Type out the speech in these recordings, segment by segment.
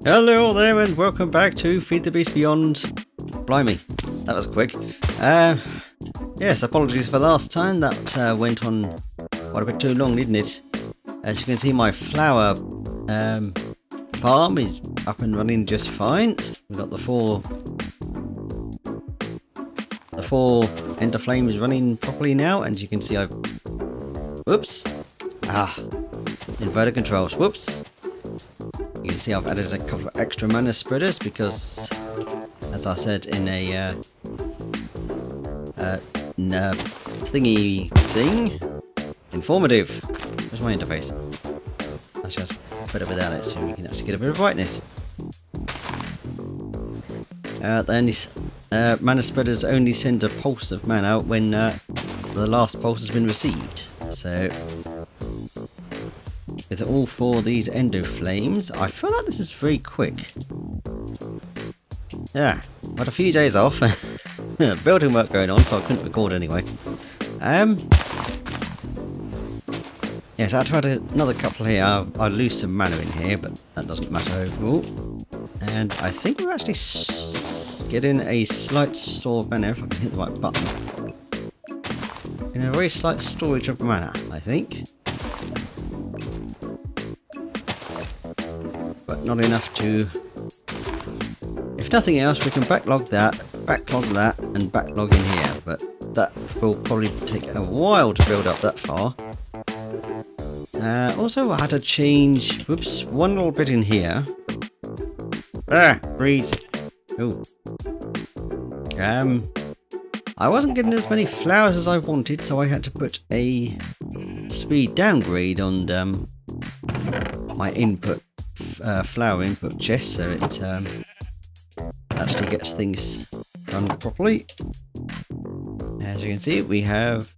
Hello there and welcome back to Feed the Beast Beyond. Blimey, that was quick. Yes, apologies for last time, that went on quite a bit too long, didn't it? As you can see, my flower farm is up and running just fine. We've got the four ender flames running properly now, and you can see I've... Whoops! Inverter controls, whoops! You can see I've added a couple of extra mana spreaders because, as I said in a thingy thing, informative. Where's my interface? Let's just put it without it so we can actually get a bit of brightness. Mana spreaders only send a pulse of mana when the last pulse has been received. So, with all four of these endo flames, I feel like this is very quick. Yeah, had a few days off. Building work going on, so I couldn't record anyway. Yes, I had to add another couple here. I'll lose some mana in here, but that doesn't matter overall. And I think we're actually getting a slight store of mana, if I can hit the right button. In a very slight storage of mana, I think. But not enough to... If nothing else, we can backlog that, and backlog in here. But that will probably take a while to build up that far. Also, I had to change, whoops, one little bit in here. Breeze. Ooh. I wasn't getting as many flowers as I wanted, so I had to put a speed downgrade on my input, flower input chest, so it actually gets things run properly. As you can see, we have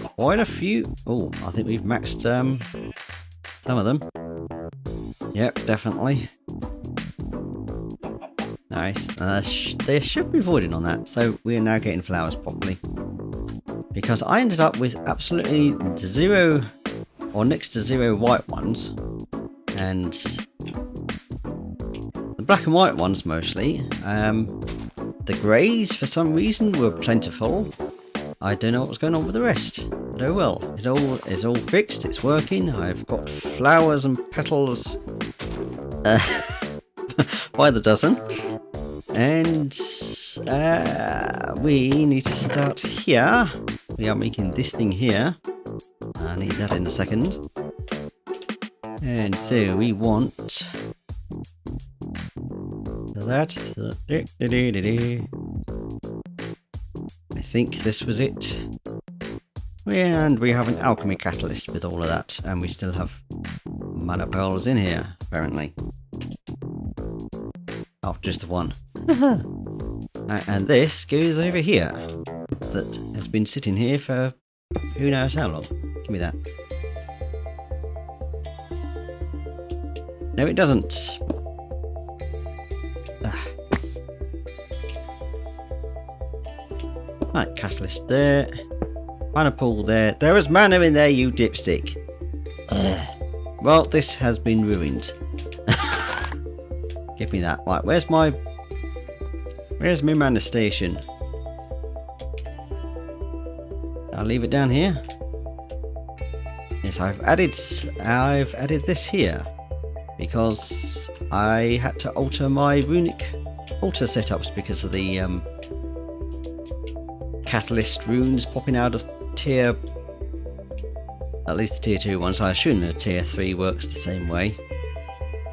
quite a few. Oh, I think we've maxed some of them. Yep, definitely. Nice. There should be voiding on that, so we are now getting flowers properly. Because I ended up with absolutely zero, or next to zero white ones, and the black and white ones mostly. The greys, for some reason, were plentiful. I don't know what was going on with the rest, but oh well. It all is all fixed. It's working. I've got flowers and petals by the dozen. And we need to start here. We are making this thing here. I need that in a second. And so we want that. I think this was it. And we have an alchemy catalyst with all of that. And we still have mana pearls in here, apparently. Oh, just the one. And this goes over here. That has been sitting here for who knows how long. Give me that. No, it doesn't. Right, catalyst there. Mana pool there. There was mana in there, you dipstick. Well, this has been ruined. Give me that. Right, where's my mana station? I'll leave it down here. Yes, I've added this here because I had to alter my runic altar setups because of the catalyst runes popping out of tier, at least the tier 2 ones. I assume the tier 3 works the same way.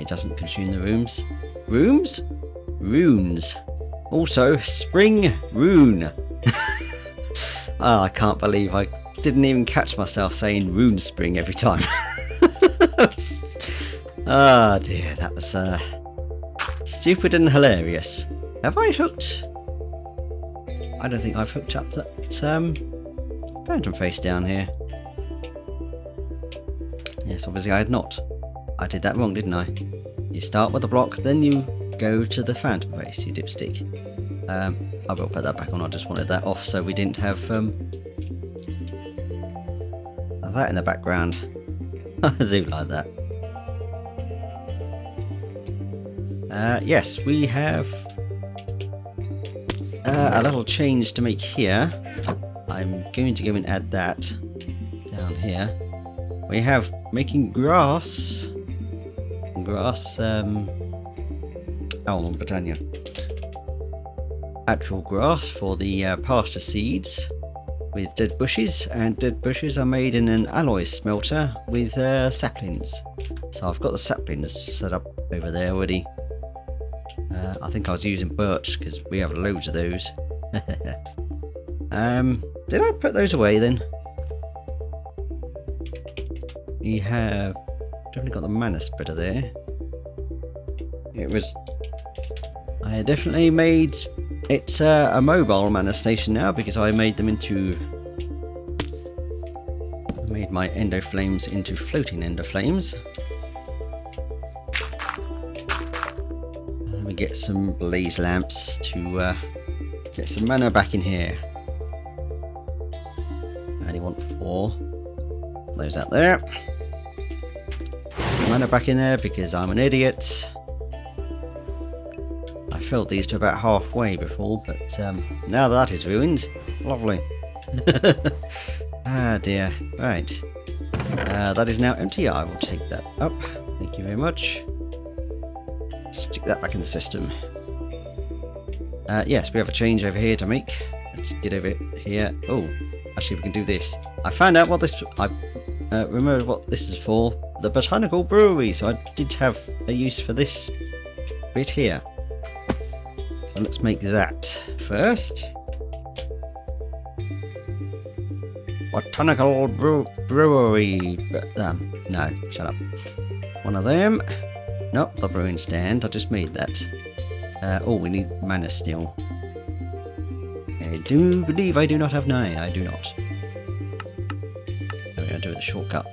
It doesn't consume the rooms. Rooms? Runes. Also, spring rune. Oh, I can't believe I didn't even catch myself saying rune spring every time. Oh dear, that was stupid and hilarious. Have I hooked? I don't think I've hooked up that phantom face down here. Yes, obviously I had not. I did that wrong, didn't I? You start with the block, then you go to the phantom face, you dipstick. I will put that back on. I just wanted that off so we didn't have that in the background. I do like that. Yes, we have a little change to make here. I'm going to go and add that down here. We have making grass. Botania. Actual grass for the pasture seeds with dead bushes, and dead bushes are made in an alloy smelter with saplings. So I've got the saplings set up over there already. I think I was using birch because we have loads of those. Did I put those away then? We have definitely got the mana spreader there. I definitely made it a mobile mana station now because I made them into. I made my endo flames into floating endo flames. Let me get some blaze lamps to get some mana back in here. I only want 4. Those out there. Let's get some mana back in there because I'm an idiot. I filled these to about halfway before, but now that is ruined. Lovely. Ah dear. Right. That is now empty. I will take that up. Thank you very much. Stick that back in the system. Yes, we have a change over here to make. Let's get over here. Oh, actually we can do this. I found out what this... I remember what this is for. The botanical brewery. So I did have a use for this bit here. So let's make that first. Botanical brewery. No, shut up. One of them. Nope, the brewing stand. I just made that. Oh, we need mana steel. I do believe I do not have 9. I do not. I'm going to do it a shortcut.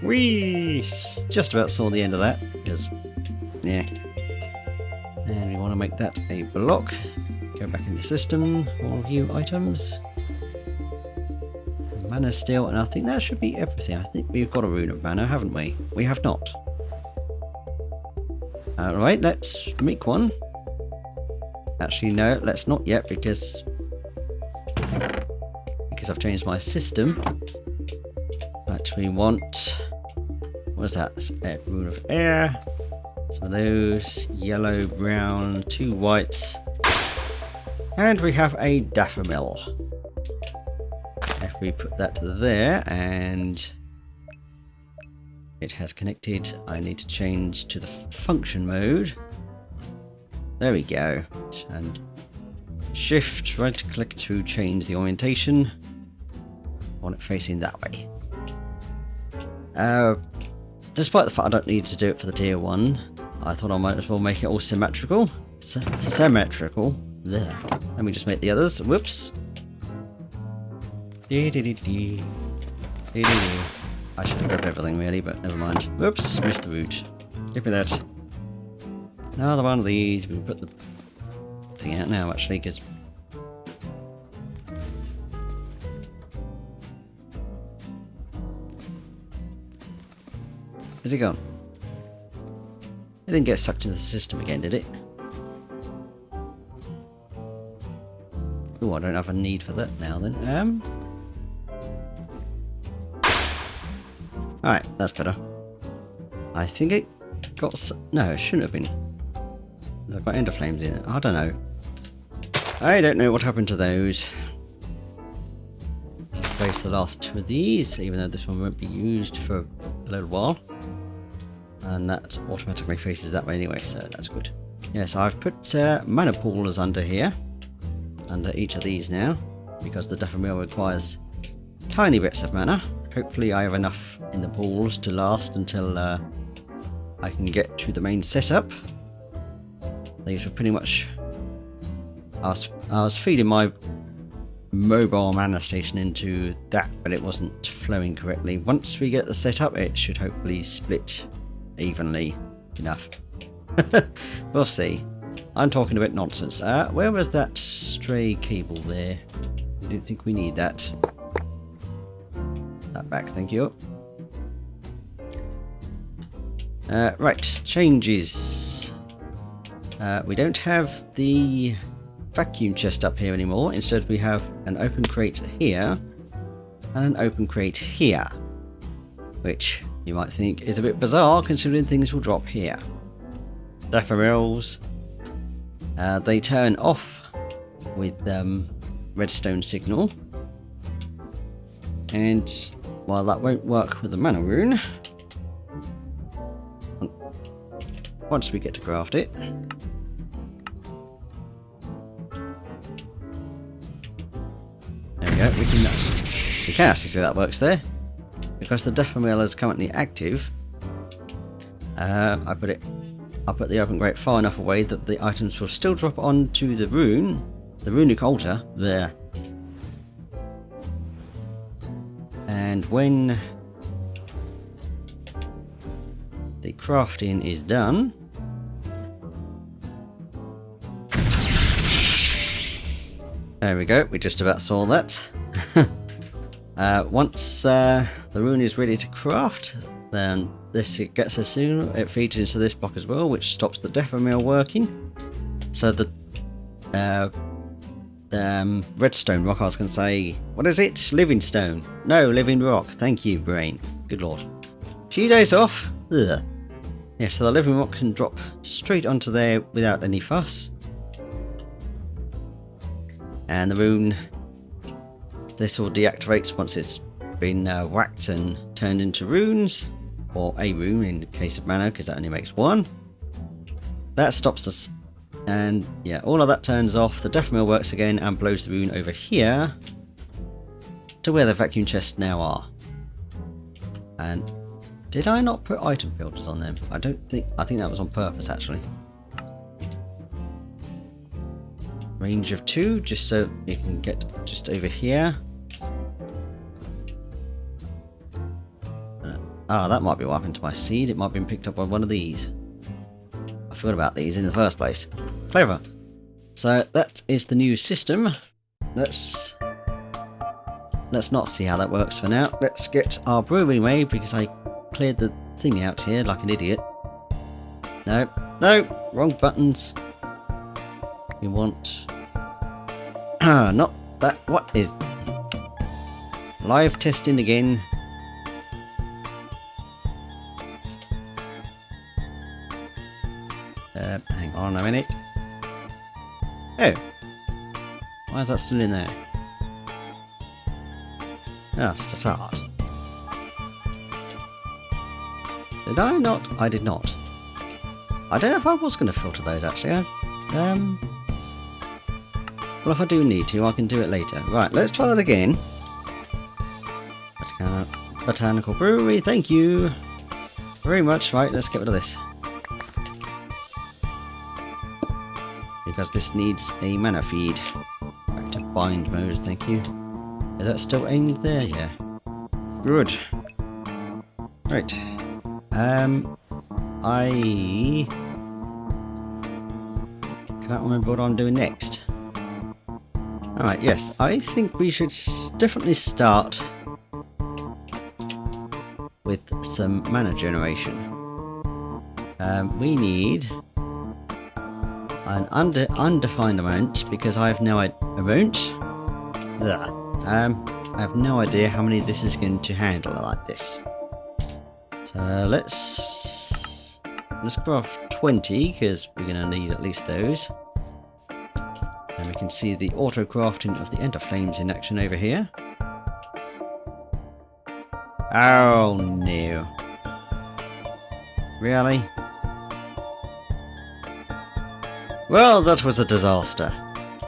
Whee! Just about saw the end of that because, yeah. And we want to make that a block. Go back in the system. All view items. Mana steel, and I think that should be everything. I think we've got a rune of mana, haven't we? We have not. Alright, let's make one. Actually, no, let's not yet because I've changed my system. Right, we want... What is that? Rune of air. Some of those. Yellow, brown, 2 whites. And we have a daffodil. If we put that there and it has connected, I need to change to the function mode. There we go. And shift right click to change the orientation. I want it facing that way. Despite the fact I don't need to do it for the tier 1, I thought I might as well make it all symmetrical. Symmetrical. There. Let me just make the others. Whoops. I should have grabbed everything really, but never mind. Whoops, missed the route. Give me that. Another one of these. We can put the thing out now actually, because where's it gone? It didn't get sucked into the system again, did it? Oh, I don't have a need for that now then. Alright, that's better. I think it got... No, it shouldn't have been. I've got ender flames in it. I don't know. I don't know what happened to those. Just place the last 2 of these, even though this one won't be used for a little while. And that automatically faces that way anyway, so that's good. Yes, I've put mana poolers under here. Under each of these now, because the daffodil requires tiny bits of mana. Hopefully I have enough in the pools to last until I can get to the main setup. These were pretty much... I was feeding my mobile mana station into that, but it wasn't flowing correctly. Once we get the setup, it should hopefully split evenly enough. We'll see. I'm talking a bit nonsense. Where was that stray cable there? I don't think we need that. That back, thank you. Right, changes. We don't have the vacuum chest up here anymore. Instead we have an open crate here and an open crate here, which you might think is a bit bizarre considering things will drop here. Daffodils, they turn off with redstone signal, and while that won't work with the mana rune, once we get to craft it, there we go, we can actually see that works there. Because the Daffodil is currently active, I put the open crate far enough away that the items will still drop onto the runic altar there. And when the crafting is done, there we go, we just about saw that. Once the rune is ready to craft, then this gets us soon. It feeds into this block as well, which stops the Daffodil working. So the redstone rock, I was going to say, what is it? Living stone. No, living rock. Thank you, brain. Good lord. Few days off. Ugh. Yeah, so the living rock can drop straight onto there without any fuss. And the rune, this all deactivates once it's been whacked and turned into runes, or a rune in the case of mana, because that only makes one. That stops us, and yeah, all of that turns off. The Daffodil works again and blows the rune over here to where the vacuum chests now are. And did I not put item filters on them? I think that was on purpose actually. Range of 2, just so you can get just over here. That might be what happened to my seed. It might have been picked up by one of these. I forgot about these in the first place. Clever. So that is the new system. Let's not see how that works for now. Let's get our brewery made, because I cleared the thing out here like an idiot. No, wrong buttons. You want... not that. What is... Live testing again. Hang on a minute. Oh. Why is that still in there? Ah, it's facade. Did I not? I did not. I don't know if I was going to filter those actually. Well, if I do need to, I can do it later. Right, let's try that again. Botanical brewery, thank you very much. Right, let's get rid of this. Because this needs a mana feed. Back to bind mode, thank you. Is that still aimed there? Yeah. Good. Right. I cannot remember what I'm doing next. Alright, yes, I think we should definitely start with some mana generation. We need an undefined amount, because I have no amount. I have no idea how many this is going to handle like this. So let's craft 20, because we're going to need at least those. And we can see the auto crafting of the Ender Flames in action over here. Oh no. Really? Well, that was a disaster.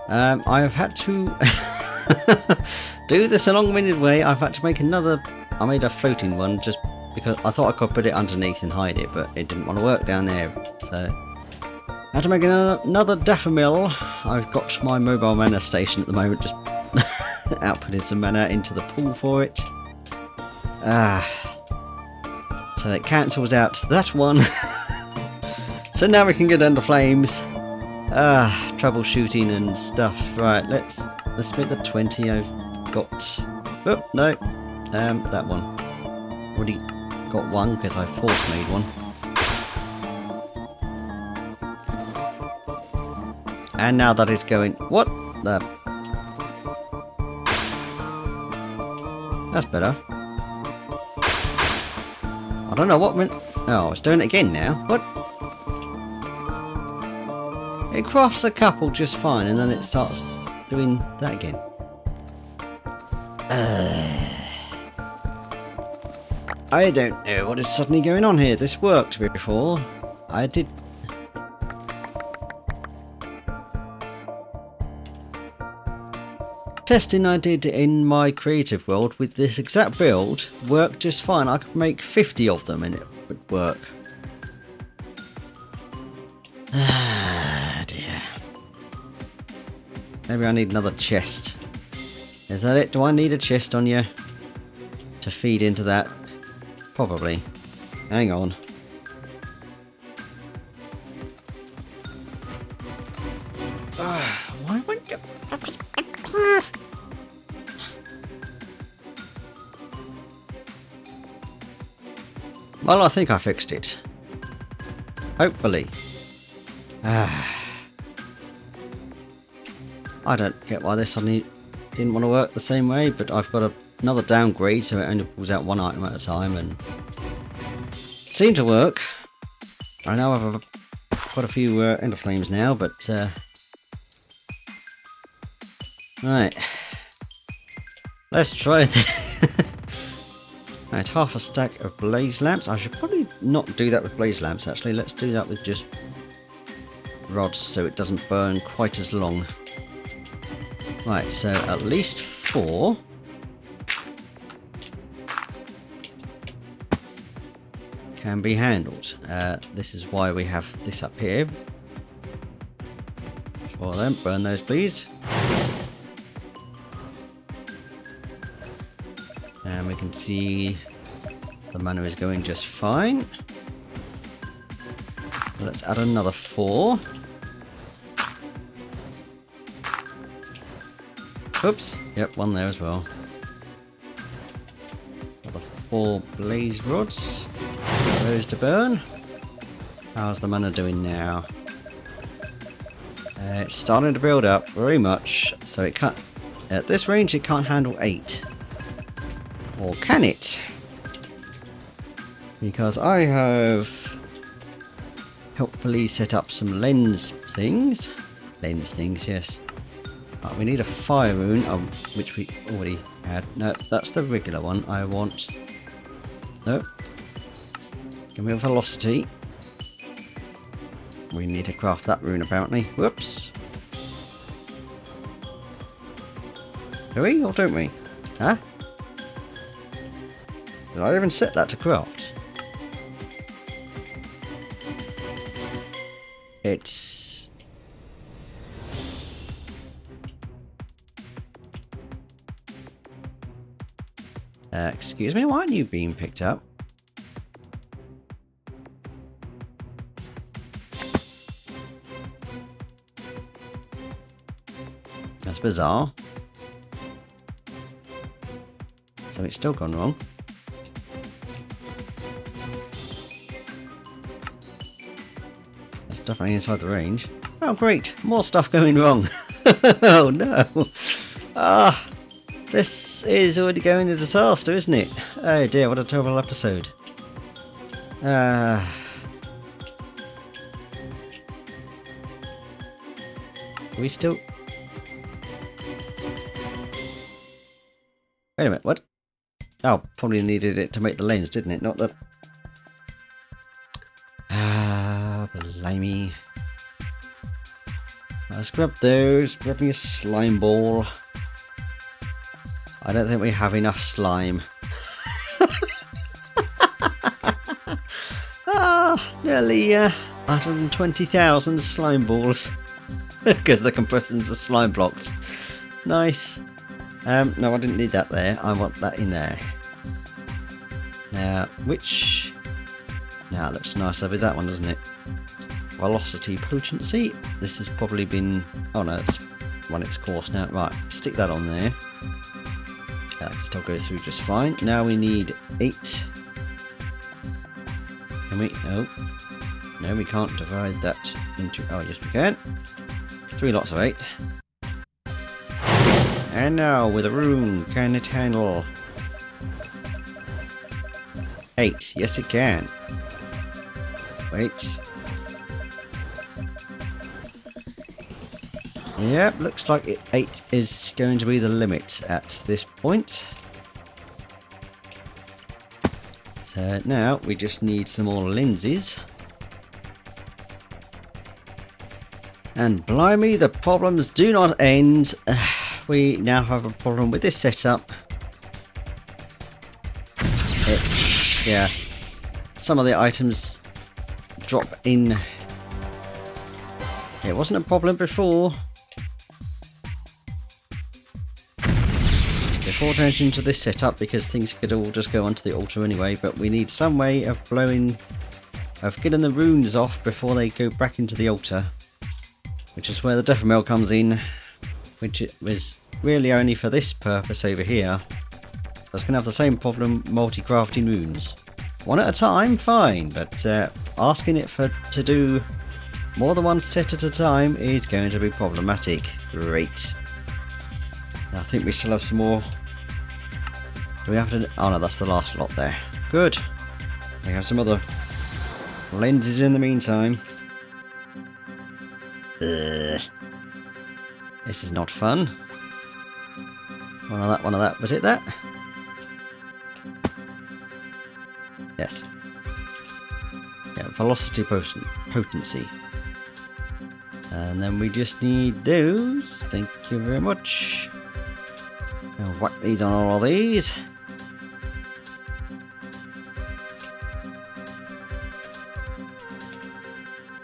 I have had to do this a long-winded way. I've had to make another... I made a floating one just because I thought I could put it underneath and hide it, but it didn't want to work down there. So I had to make another Daffodil. I've got my mobile mana station at the moment, just outputting some mana into the pool for it. So it cancels out that one. So now we can get under flames. Troubleshooting and stuff. Right, let's make the 20 I've got. Oh, no. That one. Already got one because I force made one. And now that is going... What the... That's better. I don't know what went... Oh, it's doing it again now. What? It crafts a couple just fine, and then it starts doing that again. I don't know what is suddenly going on here. This worked before. I did... Testing I did in my creative world with this exact build worked just fine. I could make 50 of them and it would work. Ah dear. Maybe I need another chest. Is that it? Do I need a chest on you to feed into that? Probably. Hang on. Why won't you... Well, I think I fixed it. Hopefully. I don't get why this suddenly didn't want to work the same way, but I've got another downgrade, so it only pulls out one item at a time, and seemed to work. I know I've got a few ender flames now, but right, let's try this. Right, half a stack of blaze lamps. I should probably not do that with blaze lamps, actually. Let's do that with just rods, so it doesn't burn quite as long. Right, so at least 4. Can be handled. This is why we have this up here. For them, burn those please. And we can see the mana is going just fine. Let's add another 4. Oops, yep, one there as well. Another 4 blaze rods. Those to burn. How's the mana doing now? It's starting to build up very much, so it can't... At this range it can't handle 8. Or can it? Because I have helpfully set up some lens things. Lens things, yes. We need a fire rune, which we already had. No, that's the regular one. I want... No. Give me a velocity. We need to craft that rune apparently. Whoops. Do we or don't we? Huh? Did I even set that to craft? It's... excuse me, why aren't you being picked up? That's bizarre. So it's still gone wrong. That's definitely inside the range. Oh great, more stuff going wrong. Oh no. Ah, this is already going to disaster, isn't it? Oh dear, what a terrible episode. Are we still... Wait a minute, what? Oh, probably needed it to make the lens, didn't it? Not the... blimey. Let's grab those. Grab me a slime ball. I don't think we have enough slime. Nearly 120,000 slime balls. Because the compressors are slime blocks. Nice. No, I didn't need that there. I want that in there. Now, which... Now, it looks nicer with that one, doesn't it? Velocity potency. This has probably been... Oh no, it's run its course now. Right, stick that on there. That still goes through just fine. Now we need 8. Can we... No. No, we can't divide that into... Oh, yes we can. 3 lots of 8. And now, with a room, can it handle 8? Yes, it can. Wait. Yep, looks like 8 is going to be the limit at this point. So now we just need some more lenses. And blimey, the problems do not end. We now have a problem with this setup. Yeah, some of the items drop in. It wasn't a problem before. Before changing into this setup, because things could all just go onto the altar anyway, but we need some way of getting the runes off before they go back into the altar. Which is where the death mail comes in, which was really only for this purpose over here. I was going to have the same problem multi-crafting runes. One at a time, fine, but asking it to do more than one set at a time is going to be problematic. Great. I think we still have some more. Do we have to? Oh no, that's the last lot there. Good. We have some other lenses in the meantime. This is not fun. One of that. Was it that? Yes. Yeah, velocity potency. And then we just need those. Thank you very much. I'll whack these on all of these.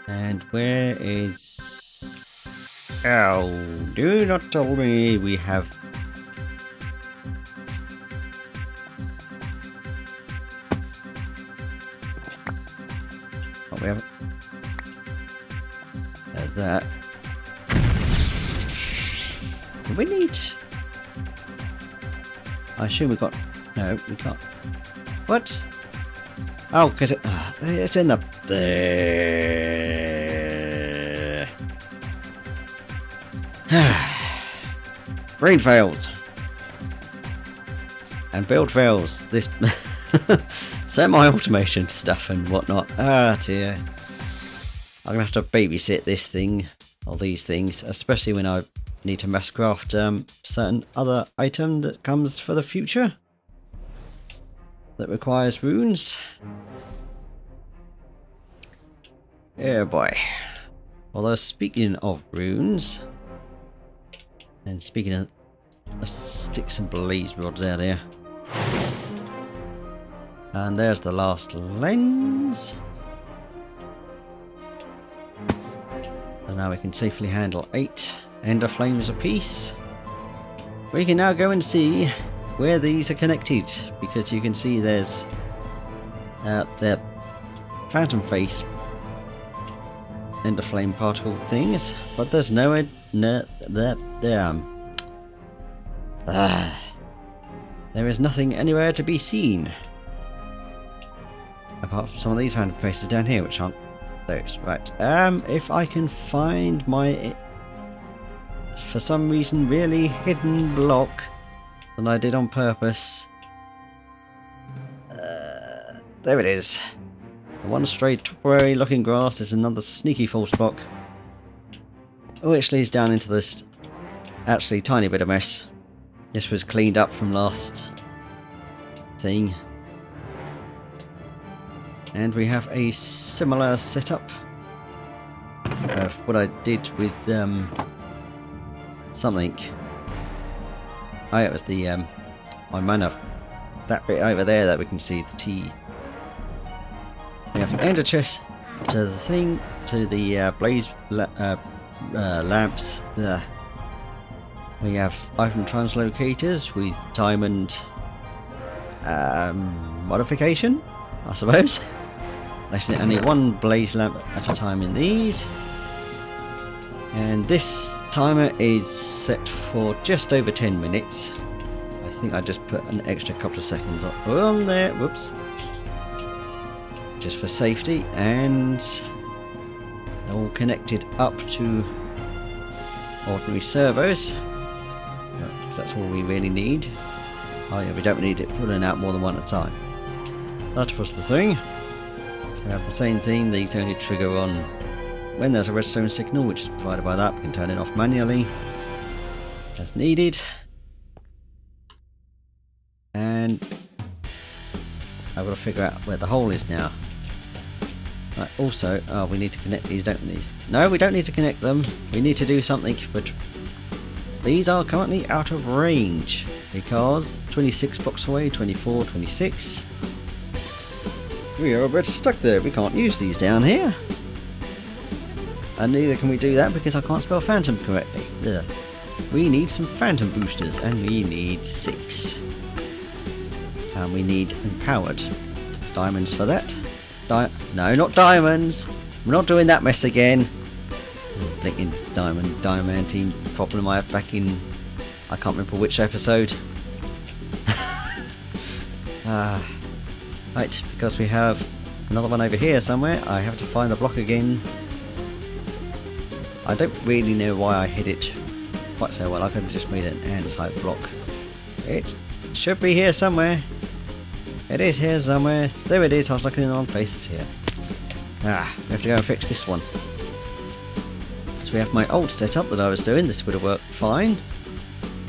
And where is... Oh, do not tell me we have... Oh, we haven't... There's that. We need... I assume we got... No, we can't. What? Oh, because it's in the... Brain fails. And build fails. This semi-automation stuff and whatnot. Ah, dear. I'm going to have to babysit this thing, or these things, especially when I need to mass craft certain other item that comes for the future that requires runes. Yeah, boy. Although, speaking of runes, and speaking of, let's stick some blaze rods out here. And there's the last lens. And now we can safely handle 8 ender flames apiece. We can now go and see where these are connected, because you can see there's the phantom face ender flame particle things, but there's there is nothing anywhere to be seen apart from some of these phantom faces down here, which aren't those. Right, if I can find my, for some reason, really hidden block that I did on purpose. There it is. One stray temporary looking grass is another sneaky false block, which leads down into this actually tiny bit of mess. This was cleaned up from last thing. And we have a similar setup of what I did with something. Oh, it was the I might have that bit over there that we can see the T. We have an ender chest to the thing, to the blaze lamps. We have item translocators with time and modification, I suppose. Actually, only one blaze lamp at a time in these. And this timer is set for just over 10 minutes. I think I just put an extra couple of seconds on there. Whoops. Just for safety, and all connected up to ordinary servos. That's all we really need. Oh yeah, we don't need it pulling out more than one at a time. That was the thing. So we have the same thing. These only trigger on when there's a redstone signal, which is provided by that. We can turn it off manually as needed. And I've got to figure out where the hole is now. Right, also, we need to connect these, don't we? No, we don't need to connect them. We need to do something, but these are currently out of range because 26 blocks away, 24, 26. We are a bit stuck there. We can't use these down here. And neither can we do that because I can't spell phantom correctly. Ugh. We need some phantom boosters, and we need 6. And we need empowered diamonds for that. No, not diamonds. We're not doing that mess again. Blinking diamantine problem I had back in, I can't remember which episode. Right, because we have another one over here somewhere, I have to find the block again. I don't really know why I hid it quite so well. I could have just made an andesite block. It should be here somewhere. It is here somewhere. There it is. I was looking in the wrong place. It's here. We have to go and fix this one. So we have my old setup that I was doing. This would have worked fine.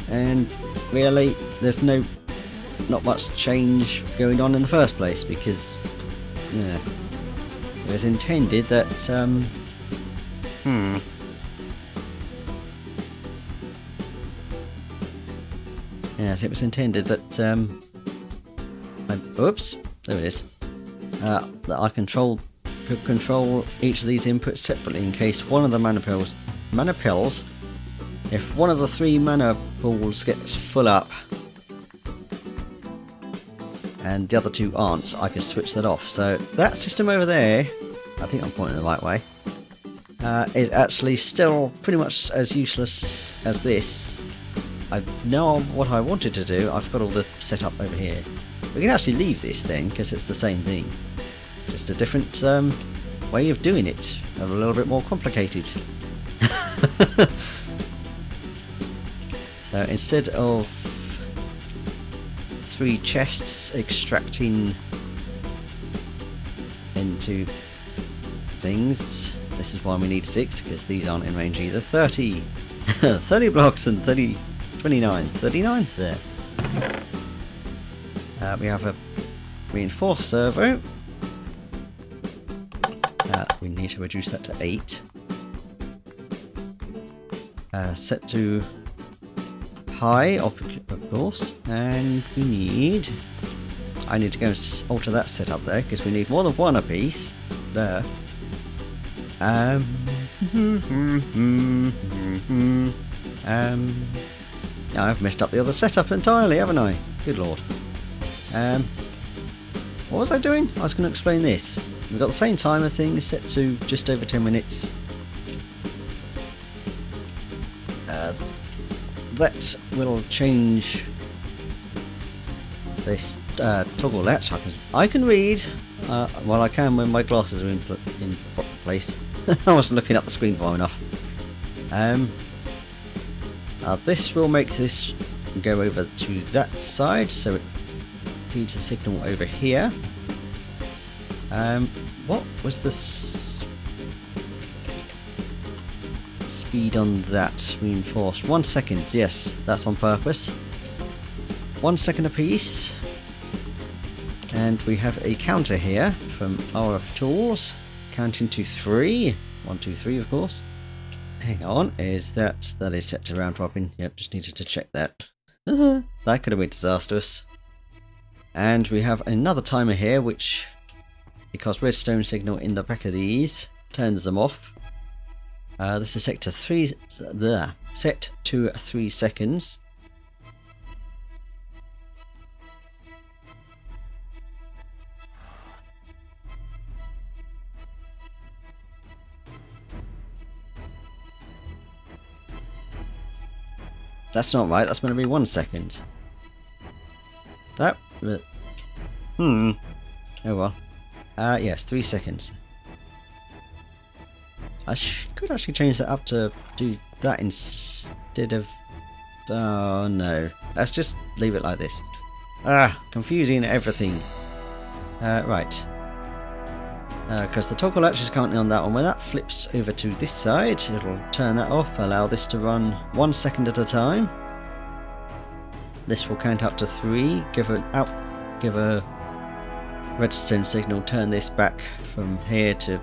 And really, there's not much change going on in the first place because it was intended that yes, it was intended that oops, there it is. That I could control each of these inputs separately in case one of the mana pills, if one of the 3 mana pools gets full up and the other 2 aren't, I can switch that off. So that system over there, I think I'm pointing the right way, is actually still pretty much as useless as this. I know what I wanted to do. I've got all the setup over here. We can actually leave this then because it's the same thing, just a different way of doing it, a little bit more complicated. So instead of 3 chests extracting into things, this is why we need 6, because these aren't in range either. 30 blocks and 39 there. We have a reinforced servo. We need to reduce that to 8. Set to high, of course, and I need to go and alter that setup there because we need more than 1 apiece. There. I've messed up the other setup entirely, haven't I? Good lord. What was I doing? I was going to explain this. We've got the same timer thing set to just over 10 minutes. That will change this toggle latch. I can read. Well, I can when my glasses are in proper place. I wasn't looking at the screen far enough. This will make this go over to that side, so it feeds a signal over here. What was the speed on that? Reinforced. 1 second. Yes, that's on purpose. 1 second apiece. And we have a counter here from RF Tools, counting to 3. 1, 2, 3, of course. Hang on, that is set to round robin? Yep, just needed to check that. That could have been disastrous. And we have another timer here, which, because redstone signal in the back of these, turns them off. This is set to 3 seconds. That's not right, that's going to be 1 second. Oh well. Yes, 3 seconds. I could actually change that up to do that instead of... Oh no. Let's just leave it like this. Confusing everything. Right. Because the toggle latch is currently on that one. When that flips over to this side, it'll turn that off, allow this to run 1 second at a time. This will count up to 3, give a redstone signal, turn this back from here to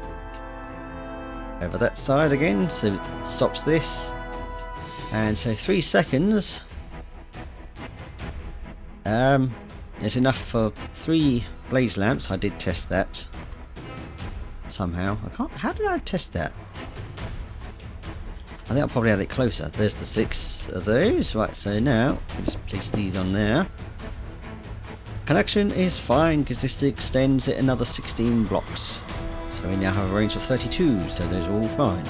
over that side again, so it stops this. And so 3 seconds is enough for 3 blaze lamps. I did test that somehow. How did I test that? I think I probably had it closer. There's the 6 of those. Right, so now I'll just place these on there. Connection is fine because this extends it another 16 blocks. So we now have a range of 32, so those are all fine.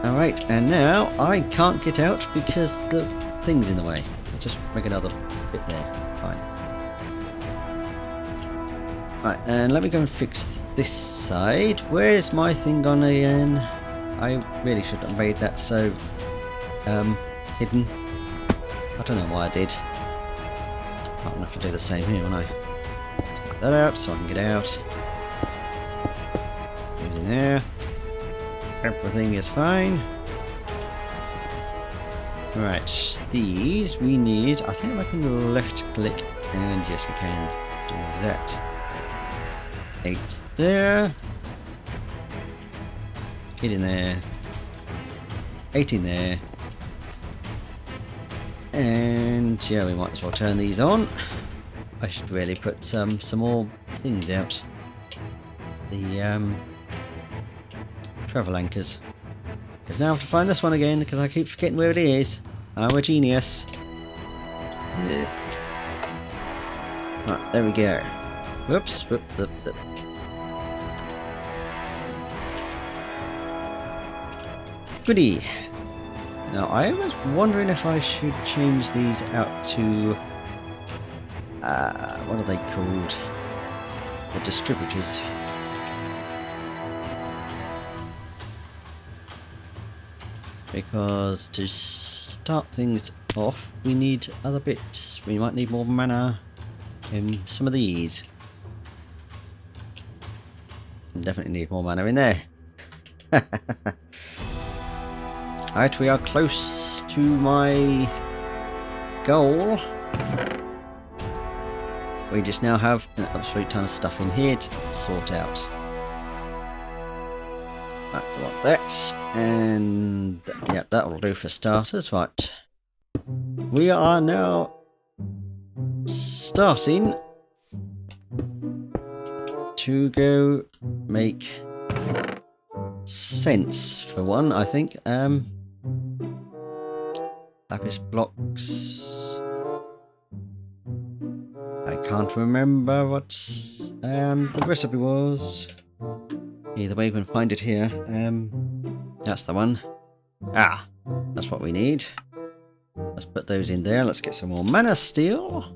Alright, and now I can't get out because the thing's in the way. I'll just make another bit there. Fine. Right, and let me go and fix this side. Where's my thing gone again? I really should have made that so hidden. I don't know why I did. I'm gonna have to do the same here, won't I? Get that out so I can get out. Put it in there. Everything is fine. Right, these we need. I think I can left click, and yes, we can do that. 8 there. 8 in there. 8 in there. And yeah, we might as well turn these on. I should really put some more things out. The travel anchors. Because now I have to find this one again because I keep forgetting where it is. I'm a genius. Ugh. Right, there we go. Whoops. Whoop. Goody. Now I was wondering if I should change these out to what are they called? The distributors. Because to start things off we need other bits. We might need more mana in some of these. Definitely need more mana in there. Alright, we are close to my goal. We just now have an absolute ton of stuff in here to sort out. Right, I want that, and yeah, that will do for starters. Right, we are now starting to go make sense for one, I think. Lapis blocks. I can't remember what the recipe was. Either way, we can find it here. That's the one. That's what we need. Let's put those in there. Let's get some more mana steel.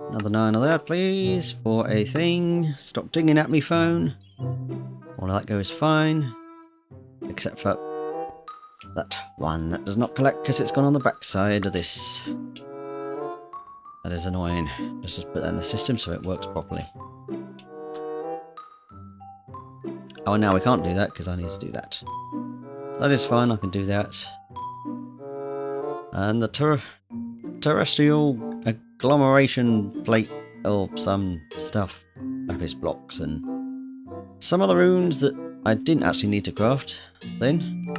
Another 9 of that, please, for a thing. Stop dinging at me, phone. All of that goes fine, except for that one that does not collect because it's gone on the back side of this. That is annoying. Let's just put that in the system so it works properly. Oh, now we can't do that because I need to do that. That is fine, I can do that. And the Terrasteel agglomeration plate or some stuff. Lapis blocks and some other runes that I didn't actually need to craft then.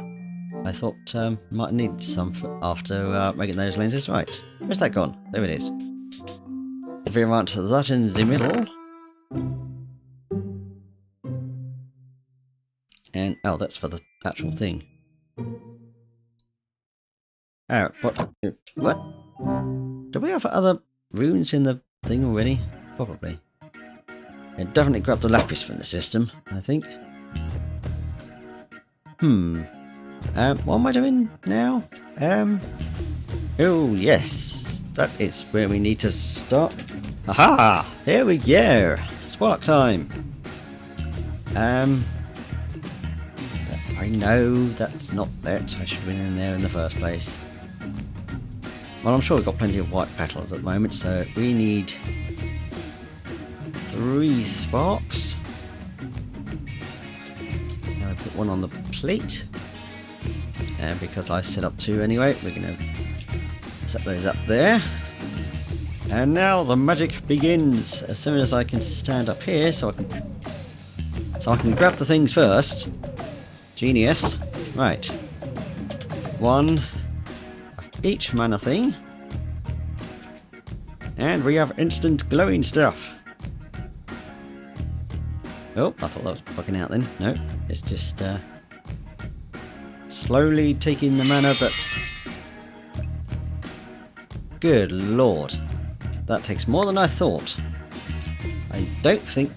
I thought might need some after making those lenses. Right, where's that gone? There it is. If we want that in the middle. And oh, that's for the actual thing. Oh, what? Do we have other runes in the thing already? Probably. I definitely grabbed the lapis from the system, I think. What am I doing now? Oh yes, that is where we need to stop. Aha! Here we go! Spark time! I know that's not it. I should have been in there in the first place. Well, I'm sure we've got plenty of white petals at the moment, so we need 3 sparks. Now I put one on the plate. And because I set up 2 anyway, we're going to set those up there. And now the magic begins. As soon as I can stand up here, so I can grab the things first. Genius. Right. 1 of each mana thing. And we have instant glowing stuff. Oh, I thought that was bugging out then. No, it's just slowly taking the mana, but good lord. That takes more than I thought. I don't think...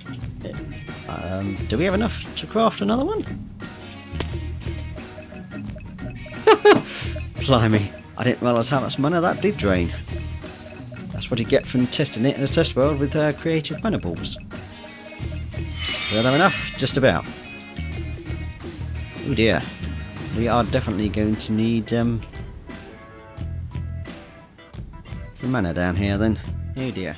do we have enough to craft another one? Blimey, I didn't realise how much mana that did drain. That's what you get from testing it in a test world with creative mana balls. Do I have enough? Just about. Oh dear. We are definitely going to need some mana down here then. Oh dear.